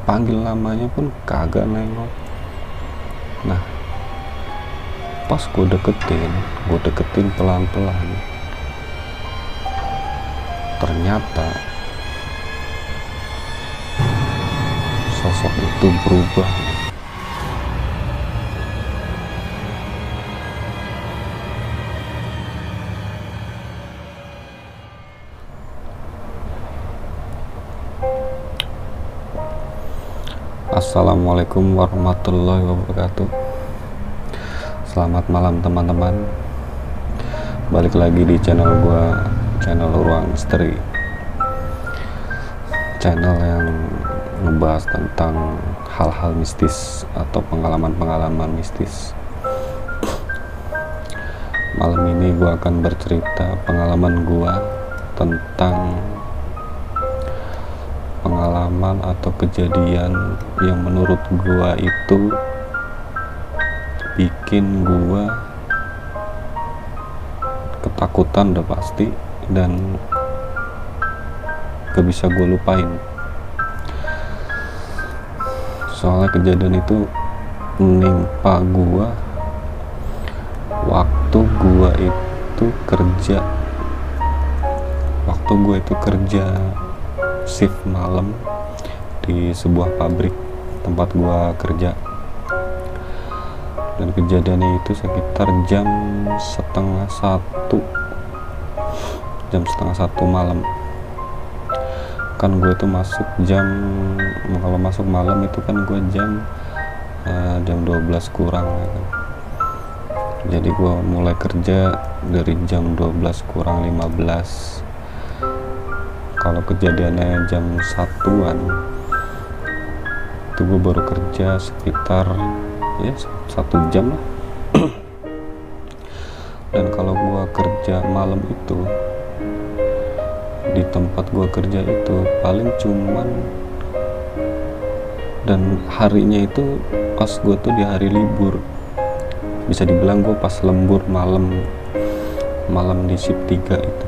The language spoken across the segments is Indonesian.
panggil namanya pun kagak nengok. Nah pas gue deketin pelan-pelan, ternyata sosok itu berubah. Assalamualaikum warahmatullahi wabarakatuh. Selamat malam teman-teman. Balik lagi di channel gua, channel Ruang Misteri. Channel yang ngebahas tentang hal-hal mistis atau pengalaman-pengalaman mistis. Malam ini gua akan bercerita pengalaman gua tentang pengalaman atau kejadian yang menurut gua itu bikin gua ketakutan udah pasti, dan gak bisa gua lupain. Soalnya kejadian itu menimpa gua waktu gua itu kerja shift malam di sebuah pabrik tempat gua kerja. Dan kejadiannya itu sekitar jam setengah satu malam. Kan gue tuh masuk kalau masuk malam itu kan gue jam 12 kurang ya kan. Jadi gue mulai kerja dari jam 12 kurang 15. Kalau kejadiannya jam 1-an itu gue baru kerja sekitar ya 1 jam lah. Dan kalau gue kerja malam itu di tempat gue kerja itu paling cuman, dan harinya itu pas gue tuh di hari libur, bisa dibilang gue pas lembur malam di shift 3 itu.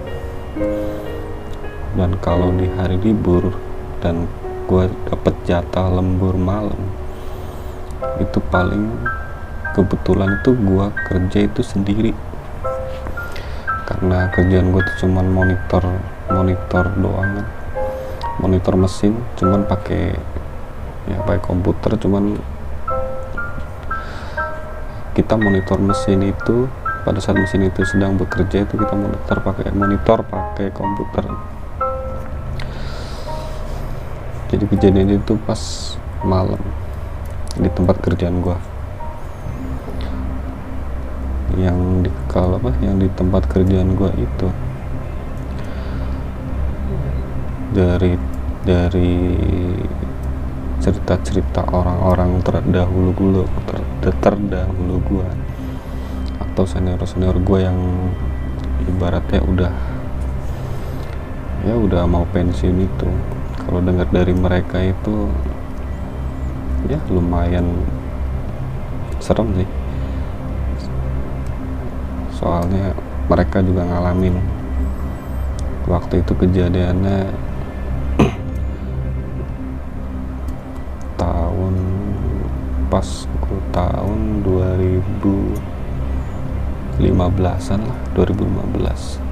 Dan kalau di hari libur dan gue dapet jatah lembur malam, itu paling kebetulan itu gue kerja itu sendiri, karena kerjaan gue tuh cuman monitor doang kan, monitor mesin, cuman pakai komputer. Cuman kita monitor mesin itu pada saat mesin itu sedang bekerja, itu kita monitor pakai komputer. Jadi kejadian itu pas malam di tempat kerjaan gua. Yang di tempat kerjaan gua itu dari cerita-cerita orang-orang terdahulu gua atau senior gua yang ibaratnya udah mau pensiun itu. Kalau dengar dari mereka itu ya lumayan serem sih, soalnya mereka juga ngalamin waktu itu kejadiannya tahun 2015-an lah, 2015.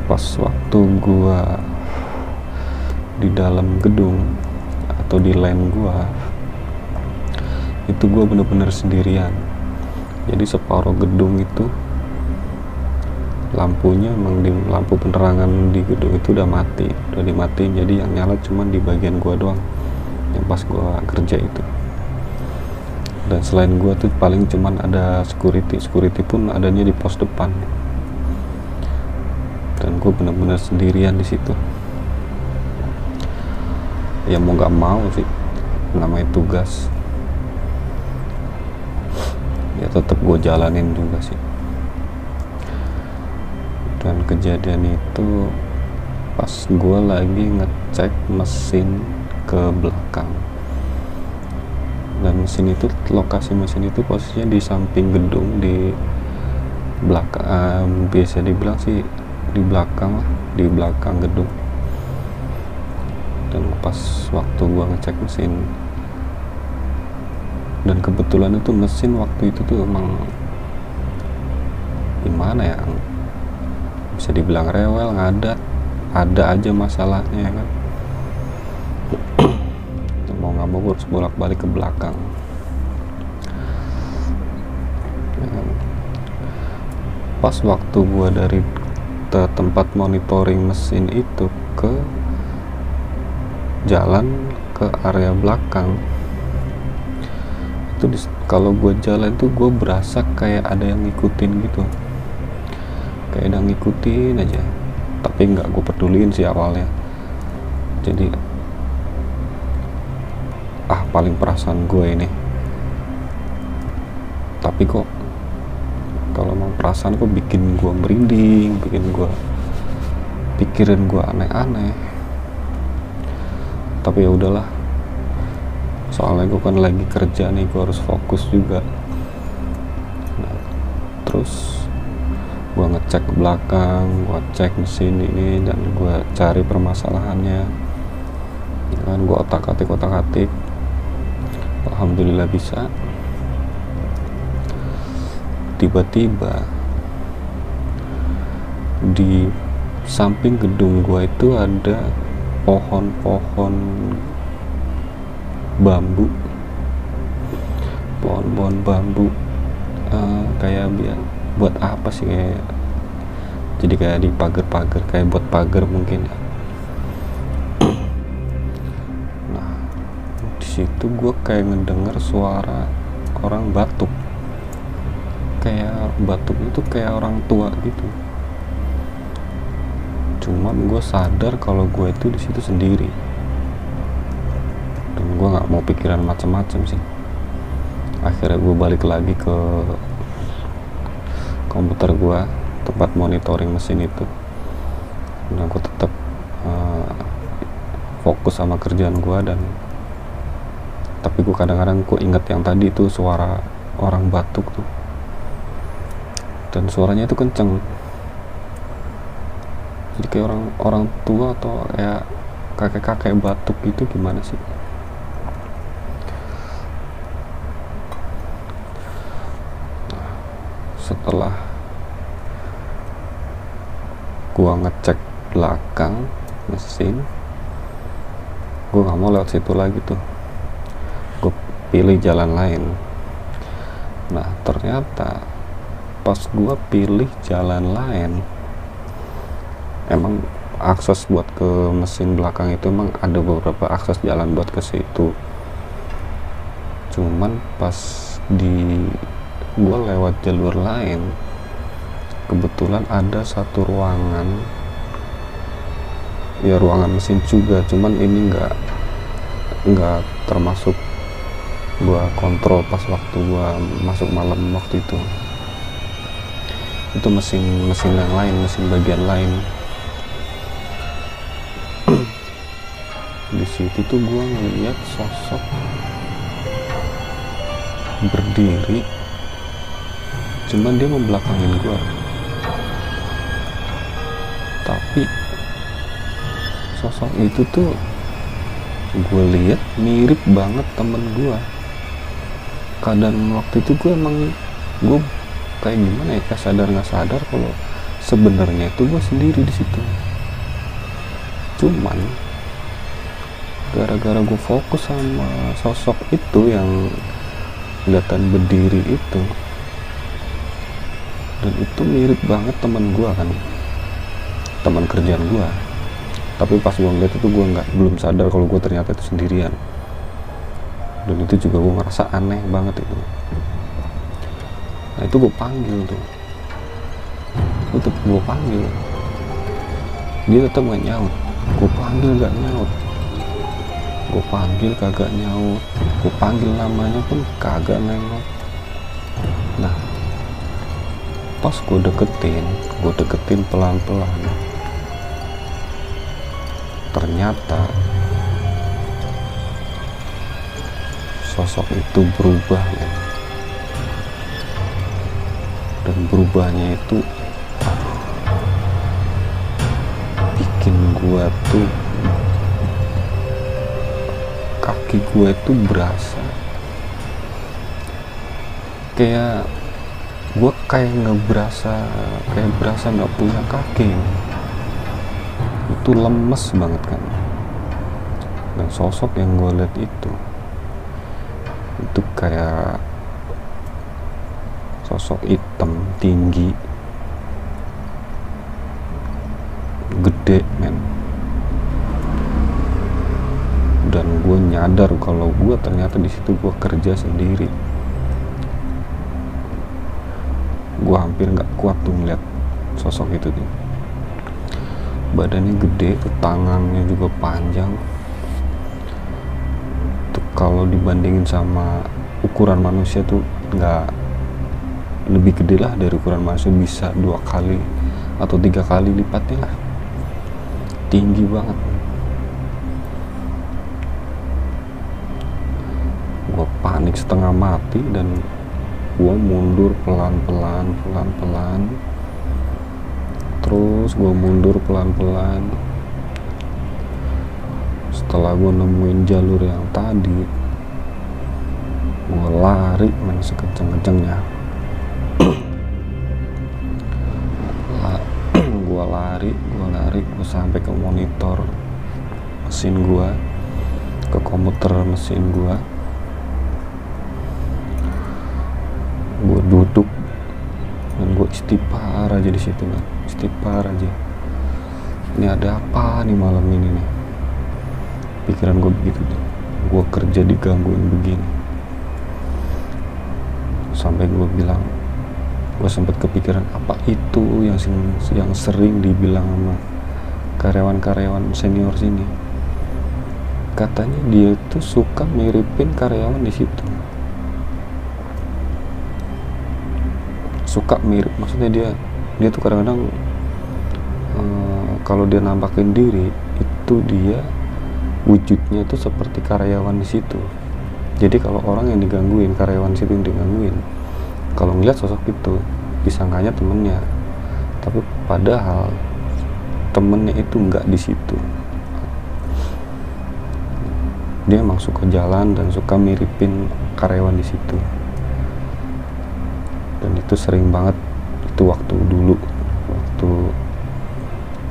Pas waktu gua di dalam gedung atau di line gua itu, gua bener-bener sendirian. Jadi separuh gedung itu lampunya, lampu penerangan di gedung itu udah dimatiin. Jadi yang nyala cuman di bagian gua doang, yang pas gua kerja itu. Dan selain gua tuh paling cuman ada security pun adanya di pos depan. Dan gue benar-benar sendirian di situ. Ya mau nggak mau sih, namanya tugas, ya tetap gue jalanin juga sih. Dan kejadian itu pas gue lagi ngecek mesin ke belakang, dan lokasi mesin itu posisinya di samping gedung, di belakang, biasa dibilang sih di belakang lah, di belakang gedung. Dan pas waktu gua ngecek mesin, dan kebetulan itu mesin waktu itu tuh emang gimana ya, bisa dibilang rewel, ngadat, ada aja masalahnya ya kan. Mau nggak mau harus bolak-balik ke belakang ya kan. Pas waktu gua dari tempat monitoring mesin itu ke jalan ke area belakang itu, kalau gue jalan tuh gue berasa kayak ada yang ngikutin gitu, kayak ada yang ngikutin aja, tapi nggak gue peduliin sih awalnya. Jadi paling perasaan gue ini, tapi kok kalau mau perasaan kok bikin gue merinding, bikin gue pikirin gue aneh-aneh. Tapi ya udahlah, soalnya gue kan lagi kerja nih, gue harus fokus juga. Nah, terus gue ngecek ke belakang, gue cek mesin ini, dan gue cari permasalahannya ya kan. Gue otak-atik, alhamdulillah bisa. Tiba-tiba di samping gedung gue itu ada pohon-pohon bambu, pohon-pohon bambu, kayak buat apa sih, kayak jadi kayak di pagar-pagar, kayak buat pagar mungkin ya. Nah, di situ gue kayak ngedenger suara orang batuk, kayak batuk itu kayak orang tua gitu. Cuman gue sadar kalau gue itu di situ sendiri, dan gue nggak mau pikiran macam-macam sih. Akhirnya gue balik lagi ke komputer gue, tempat monitoring mesin itu. Dan gue tetap fokus sama kerjaan gue, dan tapi gue kadang-kadang gue inget yang tadi itu suara orang batuk tuh, dan suaranya itu kenceng, jadi kayak orang tua atau kayak kakek-kakek batuk gitu, gimana sih. Setelah gua ngecek belakang mesin, gua nggak mau lewat situ lagi tuh, gua pilih jalan lain. Nah, ternyata pas gua pilih jalan lain, emang akses buat ke mesin belakang itu emang ada beberapa akses jalan buat ke situ. Cuman pas gue lewat jalur lain, kebetulan ada satu ruangan, ya ruangan mesin juga, cuman ini nggak termasuk gue kontrol pas waktu gue masuk malam waktu itu mesin yang lain, mesin bagian lain. Di situ tuh gue ngeliat sosok berdiri, cuman dia membelakangin gue. Tapi sosok itu tuh gue lihat mirip banget temen gue. Kadang waktu itu gue kayak gimana ya, kayak sadar nggak sadar kalau sebenarnya itu gue sendiri di situ. Cuman gara-gara gue fokus sama sosok itu yang kelihatan berdiri itu, dan itu mirip banget teman gue kan, teman kerjaan gue. Tapi pas gue ngeliat itu gue belum sadar kalau gue ternyata itu sendirian, dan itu juga gue ngerasa aneh banget itu. Nah, itu gue panggil tuh, tetep gue panggil, dia tetap gak nyaut. Gue panggil gak nyaut, gue panggil kagak nyaut, gue panggil namanya pun kagak nengok. Nah, pas gue deketin pelan-pelan, ternyata sosok itu berubah ya. Dan berubahnya itu bikin gue tuh, kaki gue tuh berasa kayak gue kayak berasa nggak punya kaki. Itu lemes banget kan. Dan sosok yang gue lihat itu kayak sosok hitam tinggi gede men. Dan gue nyadar kalau gue ternyata di situ gue kerja sendiri. Gue hampir nggak kuat tuh ngeliat sosok itu tuh. Badannya gede, tuh tangannya juga panjang. Tuh kalau dibandingin sama ukuran manusia tuh nggak, lebih gede lah dari ukuran manusia, bisa 2 kali atau 3 kali lipatnya lah. Tinggi banget. Gue panik setengah mati dan gue mundur pelan-pelan. Terus gue mundur pelan-pelan. Setelah gue nemuin jalur yang tadi, gue lari main sekenceng-kencengnya. gue lari sampai ke monitor mesin gue, ke komputer mesin gue duduk dan gue istighfar aja di situ kan, istighfar aja. Ini ada apa nih malam ini nih, pikiran gue begitu tuh. Gue kerja digangguin begini, sampai gue sempat kepikiran apa itu yang sering dibilang sama karyawan-karyawan senior sini. Katanya dia itu suka miripin karyawan di situ. Suka mirip, maksudnya dia tuh kadang-kadang kalau dia nampakin diri itu dia wujudnya tuh seperti karyawan di situ. Jadi kalau orang yang digangguin, karyawan situ yang digangguin, kalau ngeliat sosok itu disangkanya temennya, tapi padahal temennya itu nggak di situ. Dia emang suka jalan dan suka miripin karyawan di situ. Dan itu sering banget, itu waktu dulu,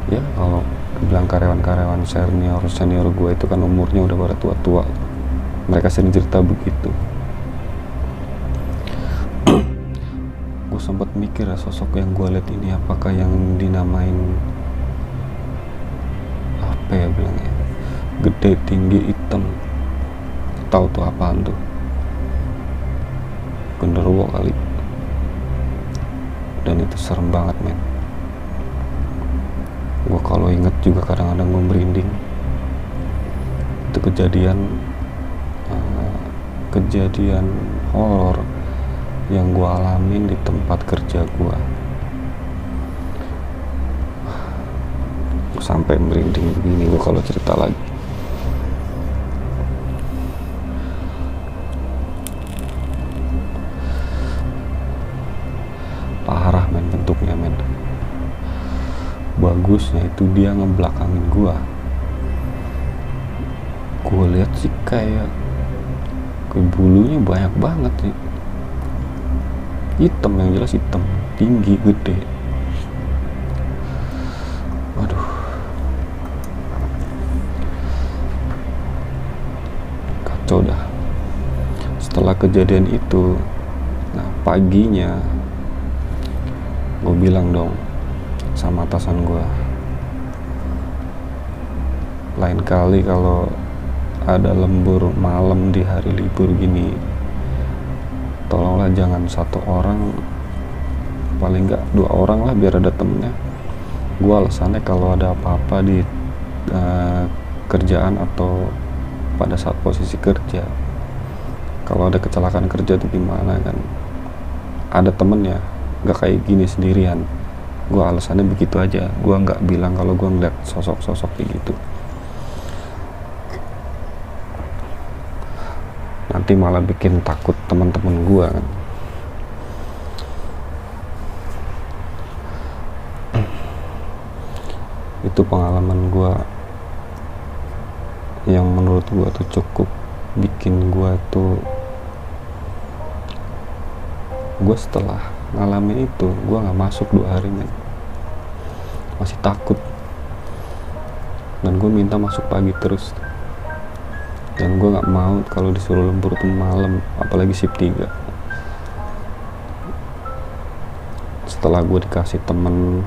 ya kalau bilang karyawan senior gue itu kan umurnya udah pada tua-tua, mereka sering cerita begitu. Gue sempat mikir sosok yang gue lihat ini apakah yang dinamain apa ya bilangnya, gede, tinggi, hitam, tahu tuh apaan tuh, genderuwo kali. Dan itu serem banget men. Gue kalau inget juga kadang-kadang gue merinding. Itu kejadian horor yang gue alamin di tempat kerja gue. Sampai merinding begini gue kalau cerita lagi. Parah men bentuknya men. Bagusnya itu dia ngebelakangin gue lihat sih kayak bulunya banyak banget sih, hitam, yang jelas hitam, tinggi, gede. Waduh, kacau dah. Setelah kejadian itu, nah paginya gue bilang dong sama atasan gue, lain kali kalau ada lembur malam di hari libur gini, tolonglah jangan 1 orang, paling nggak 2 orang lah biar ada temennya. Gue alasannya kalau ada apa-apa di kerjaan atau pada saat posisi kerja, kalau ada kecelakaan kerja tuh gimana kan, ada temennya, nggak kayak gini sendirian. Gue alasannya begitu aja, gue nggak bilang kalau gue ngeliat sosok-sosok kayak gitu. Nanti malah bikin takut teman-teman gue kan. itu pengalaman gue yang menurut gue tuh cukup bikin gue tuh, gue setelah ngalamin itu gue nggak masuk 2 hari men, masih takut, dan gue minta masuk pagi terus, dan gue nggak mau kalau disuruh lembur tuh malam, apalagi shift 3. Setelah gue dikasih temen,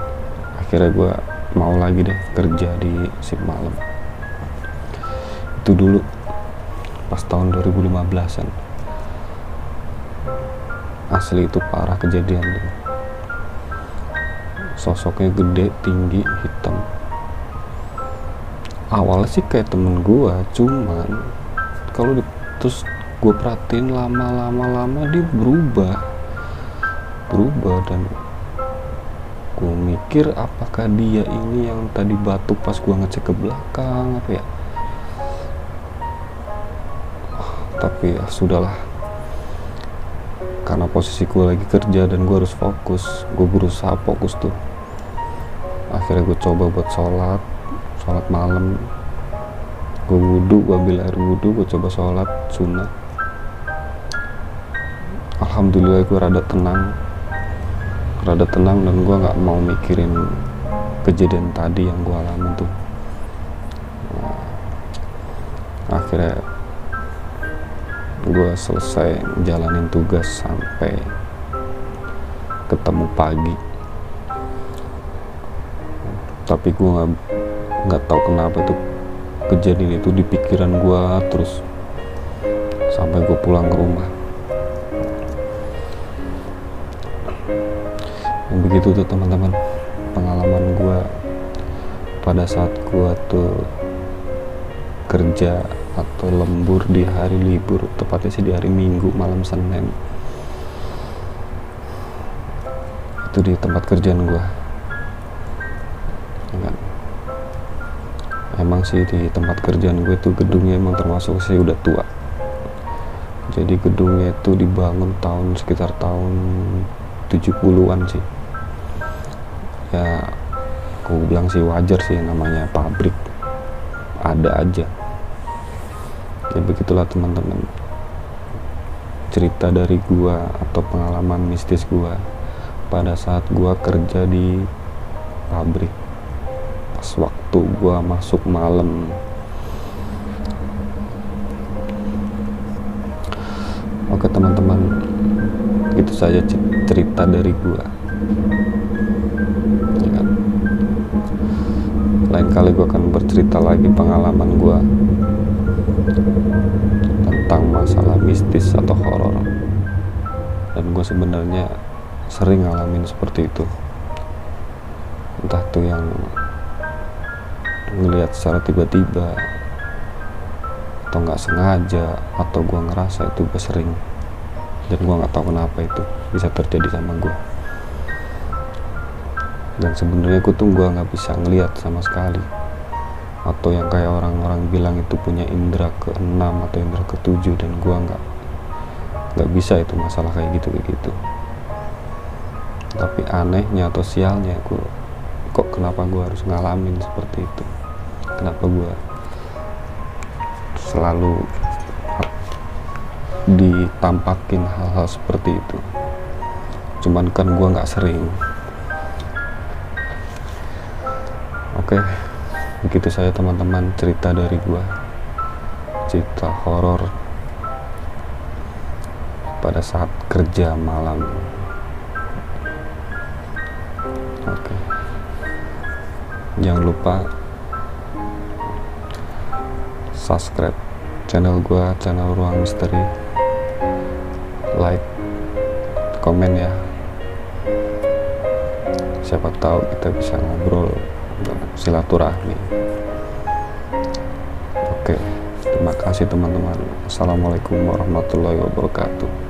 akhirnya gue mau lagi deh kerja di shift malam. Itu dulu pas tahun 2015an, asli itu parah kejadian tuh. Sosoknya gede, tinggi, hitam. Awalnya sih kayak temen gue, cuman terus gue perhatiin lama dia berubah, dan gue mikir apakah dia ini yang tadi batuk pas gue ngecek ke belakang apa ya. Tapi ya sudahlah, karena posisi gue lagi kerja dan gue harus fokus, gue berusaha fokus tuh. Akhirnya gue coba buat sholat malam, gue wudhu, gue ambil air wudhu, gue coba sholat sunnah. Alhamdulillah gue rada tenang, dan gue nggak mau mikirin kejadian tadi yang gue alami tuh. Akhirnya gue selesai jalanin tugas sampai ketemu pagi, tapi gue nggak tahu kenapa tuh kejadian itu di pikiran gue terus sampai gue pulang ke rumah. Dan begitu tuh teman-teman pengalaman gue pada saat gue tuh kerja atau lembur di hari libur, tepatnya sih di hari Minggu malam Senin. Itu di tempat kerjaan gue. Emang sih di tempat kerjaan gue tuh gedungnya emang termasuk sih udah tua. Jadi gedungnya itu dibangun sekitar tahun 70-an sih. Ya aku bilang sih wajar sih, namanya pabrik, ada aja. Ya begitulah teman-teman, cerita dari gua atau pengalaman mistis gua pada saat gua kerja di pabrik pas waktu gua masuk malam. Oke teman-teman, itu saja cerita dari gua. Ya kan? Lain kali gua akan bercerita lagi pengalaman gua tentang masalah mistis atau horor. Dan gue sebenarnya sering ngalamin seperti itu, entah tuh yang ngelihat secara tiba-tiba atau nggak sengaja, atau gue ngerasa itu gue sering, dan gue nggak tahu kenapa itu bisa terjadi sama gue. Dan sebenarnya gue nggak bisa ngelihat sama sekali, atau yang kayak orang-orang bilang itu punya indera ke-6 atau indera ke-7, dan gua nggak bisa itu masalah kayak gitu. Tapi anehnya atau sialnya kenapa gua harus ngalamin seperti itu, kenapa gua selalu ditampakin hal-hal seperti itu. Cuman kan gua nggak sering. Oke. Begitu saya teman-teman cerita dari gua, cerita horor pada saat kerja malam. Oke. Jangan lupa subscribe channel gua, channel Ruang Misteri, like, komen ya. Siapa tahu kita bisa ngobrol, silaturahmi. Oke, terima kasih teman-teman. Assalamualaikum warahmatullahi wabarakatuh.